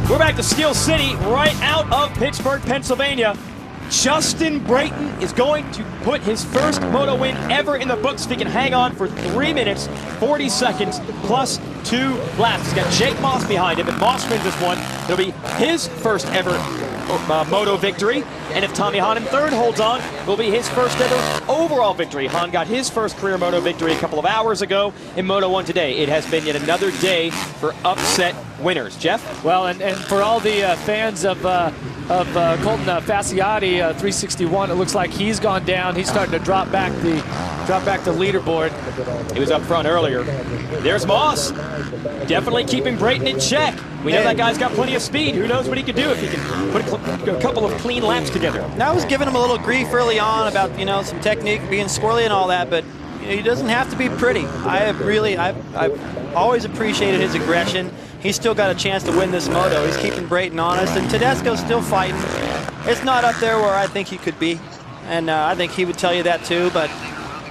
We're back to Steel City, right out of Pittsburgh, Pennsylvania. Justin Brayton is going to put his first moto win ever in the books if he can hang on for 3 minutes, 40 seconds, plus 2 laps. He's got Jake Moss behind him. If Moss wins this one, it'll be his first ever moto victory. And if Tommy Hahn in third holds on, it'll be his first ever overall victory. Hahn got his first career moto victory a couple of hours ago in Moto 1 today. It has been yet another day for upset winners. Jeff? Well, and for all the fans of Colton Fasciotti, 361, it looks like he's gone down. He's starting to drop back the leaderboard. He was up front earlier. There's Moss, definitely keeping Brayton in check. We know that guy's got plenty of speed. Who knows what he could do if he can put a couple of clean laps together. Now I was giving him a little grief early on about some technique being squirrely and all that, but he doesn't have to be pretty. I've always appreciated his aggression. He's still got a chance to win this moto. He's keeping Brayton honest, and Tedesco's still fighting. It's not up there where I think he could be, and I think he would tell you that too, but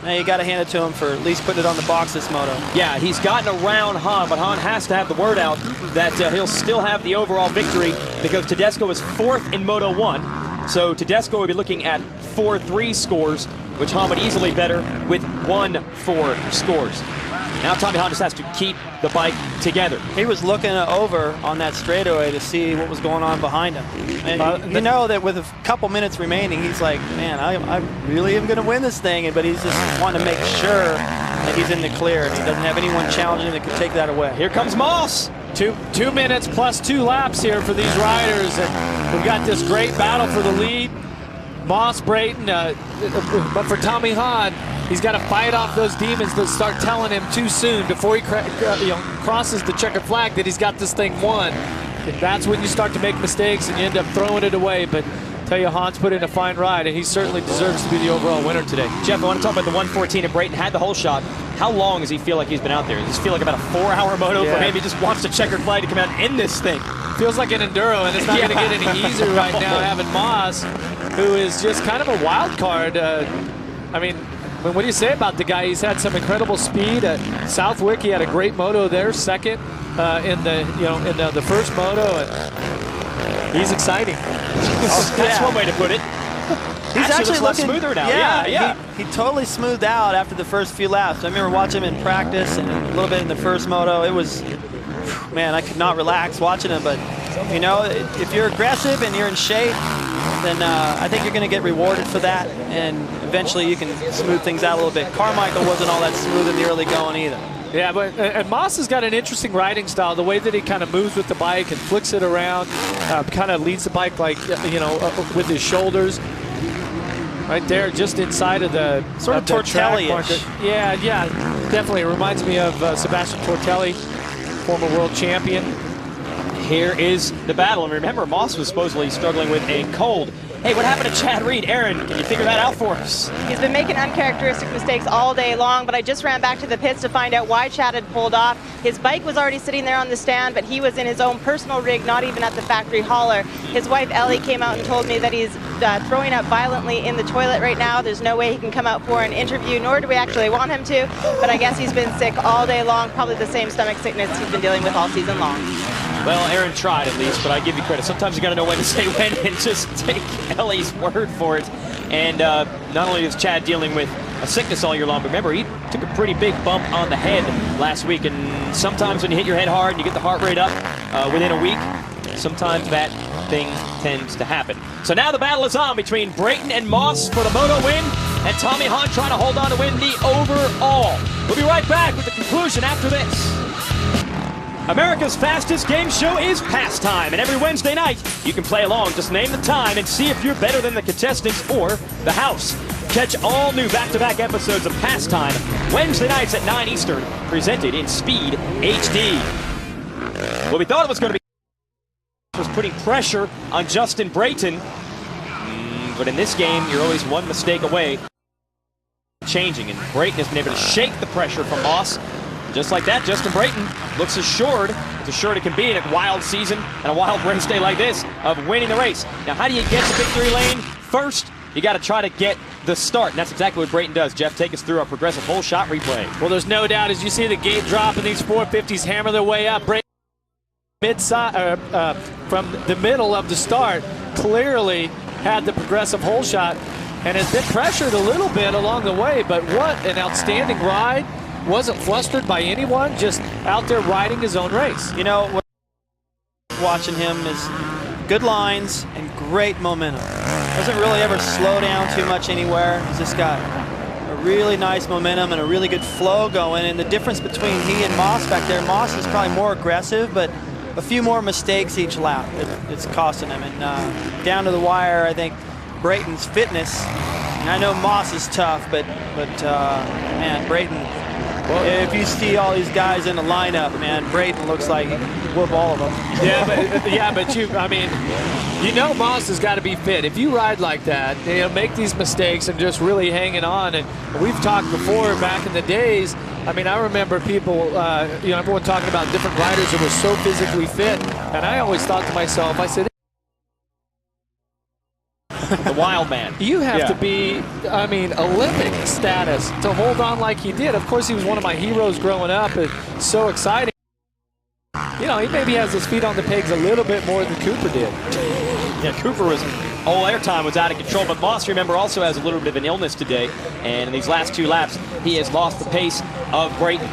you got to hand it to him for at least putting it on the box this moto. Yeah, he's gotten around Hahn, but Hahn has to have the word out that he'll still have the overall victory because Tedesco is 4th in Moto 1, so Tedesco will be looking at 4-3 scores, which Hahn would easily better with 1-4 scores. Now Tommy Hahn just has to keep the bike together. He was looking over on that straightaway to see what was going on behind him. And you know that with a couple minutes remaining, he's like, man, I really am going to win this thing. But he's just wanting to make sure that he's in the clear and he doesn't have anyone challenging that can take that away. Here comes Moss. 2 minutes plus 2 laps here for these riders. And we've got this great battle for the lead. Moss, Brayton, but for Tommy Hahn, he's got to fight off those demons that start telling him too soon before he crosses the checkered flag that he's got this thing won. And that's when you start to make mistakes and you end up throwing it away. But I tell you, Hahn's put in a fine ride, and he certainly deserves to be the overall winner today. Jeff, I want to talk about the 114, and Brayton had the whole shot. How long does he feel like he's been out there? Does this feel like about a 4-hour moto for him? He just wants the checkered flag to come out and end this thing. Feels like an enduro, and it's not going to get any easier right now having Moss, who is just kind of a wild card. I mean, what do you say about the guy? He's had some incredible speed. Southwick, he had a great moto there, second in the first moto, and he's exciting. That's one way to put it. He's actually looking smoother now. Yeah. He totally smoothed out after the first few laps. I remember watching him in practice and a little bit in the first moto. It was, man, I could not relax watching him. But you know, if you're aggressive and you're in shape, then I think you're going to get rewarded for that, and eventually you can smooth things out a little bit. Carmichael wasn't all that smooth in the early going either. Yeah, but and Moss has got an interesting riding style. The way that he kind of moves with the bike and flicks it around, kind of leads the bike like with his shoulders. Right there, just inside of the sort of Tortelli-ish. Yeah, definitely. It reminds me of Sebastian Tortelli, former world champion. Here is the battle, and remember, Moss was supposedly struggling with a cold. Hey, what happened to Chad Reed? Aaron, can you figure that out for us? He's been making uncharacteristic mistakes all day long, but I just ran back to the pits to find out why Chad had pulled off. His bike was already sitting there on the stand, but he was in his own personal rig, not even at the factory hauler. His wife, Ellie, came out and told me that he's throwing up violently in the toilet right now. There's no way he can come out for an interview, nor do we actually want him to, but I guess he's been sick all day long, probably the same stomach sickness he's been dealing with all season long. Well, Aaron tried at least, but I give you credit. Sometimes you got to know when to say when and just take Ellie's word for it. And not only is Chad dealing with a sickness all year long, but remember, he took a pretty big bump on the head last week. And sometimes when you hit your head hard and you get the heart rate up within a week, sometimes that thing tends to happen. So now the battle is on between Brayton and Moss for the moto win, and Tommy Hahn trying to hold on to win the overall. We'll be right back with the conclusion after this. America's fastest game show is Pastime, and every Wednesday night you can play along. Just name the time and see if you're better than the contestants or the house. Catch all new back-to-back episodes of Pastime Wednesday nights at 9 Eastern, presented in Speed HD. Well, we thought it was going to be putting pressure on Justin Brayton, but in this game you're always one mistake away changing, and Brayton has been able to shake the pressure from Moss. Just like that, Justin Brayton looks assured, as assured it can be in a wild season and a wild race day like this, of winning the race. Now, how do you get to victory lane? First, you got to try to get the start, and that's exactly what Brayton does. Jeff, take us through our progressive whole shot replay. Well, there's no doubt, as you see the gate drop and these 450s hammer their way up, Brayton from the middle of the start, clearly had the progressive hole shot and has been pressured a little bit along the way, but what an outstanding ride. Wasn't flustered by anyone, just out there riding his own race. You know, what watching him is good lines and great momentum. Doesn't really ever slow down too much anywhere. He's just got a really nice momentum and a really good flow going. And the difference between he and Moss back there, Moss is probably more aggressive, but a few more mistakes each lap. It's costing him. And down to the wire, I think Brayton's fitness. And I know Moss is tough, but man, Brayton. Well, if you see all these guys in the lineup, man, Brayton looks like he can whoop all of them. I mean, you know Moss has got to be fit. If you ride like that, you know, make these mistakes and just really hanging on. And we've talked before back in the days. I mean, I remember people, you know, everyone talking about different riders who were so physically fit. And I always thought to myself, I said, the wild man. You have to be, I mean, Olympic status to hold on like he did. Of course, he was one of my heroes growing up. It's so exciting. You know, he maybe has his feet on the pegs a little bit more than Cooper did. Yeah, Cooper was, all airtime was out of control, but Moss, remember, also has a little bit of an illness today, and in these last 2 laps, he has lost the pace of Brayton.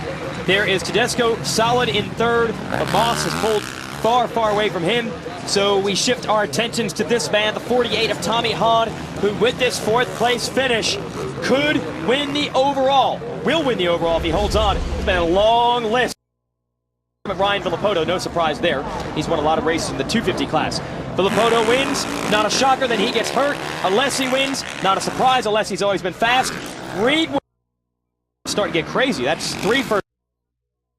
There is Tedesco solid in third, but Moss has pulled far, far away from him. So we shift our attentions to this man, the 48 of Tommy Hahn, who with this 4th place finish could win the overall. Will win the overall if he holds on. It's been a long list. Ryan Villopoto, no surprise there. He's won a lot of races in the 250 class. Villopoto wins, not a shocker, then he gets hurt. Alessi wins, not a surprise, Alessi's always been fast. Reed wins. Starting to get crazy. That's 3 first.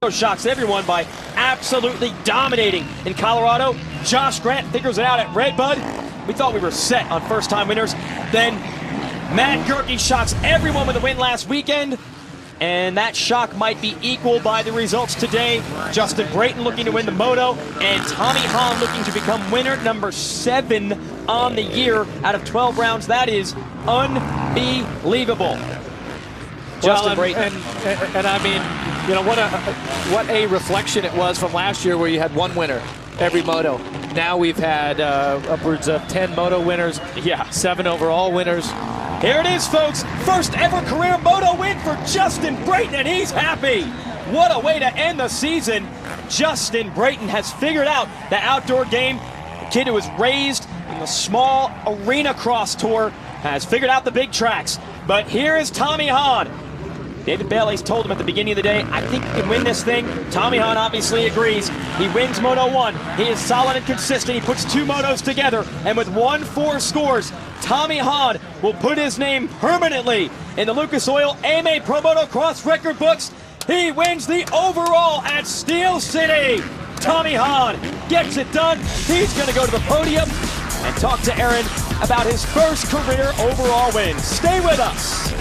Shocks everyone by absolutely dominating in Colorado. Josh Grant figures it out at Redbud. We thought we were set on first-time winners. Then Matt Gerke shocks everyone with a win last weekend. And that shock might be equal by the results today. Justin Brayton looking to win the moto, and Tommy Hahn looking to become winner number 7 on the year out of 12 rounds. That is unbelievable. Justin Brayton. And I mean, you know, what a reflection it was from last year where you had 1 winner every moto. Now we've had upwards of 10 moto winners, 7 overall winners. Here it is, folks. First ever career moto win for Justin Brayton, and he's happy. What a way to end the season. Justin Brayton has figured out the outdoor game. The kid who was raised in the small arena cross tour has figured out the big tracks. But here is Tommy Hahn. David Bailey's told him at the beginning of the day, I think you can win this thing. Tommy Hahn obviously agrees. He wins Moto 1. He is solid and consistent. He puts 2 motos together. And with 1-4 scores, Tommy Hahn will put his name permanently in the Lucas Oil AMA Pro Moto Cross record books. He wins the overall at Steel City. Tommy Hahn gets it done. He's going to go to the podium and talk to Aaron about his first career overall win. Stay with us.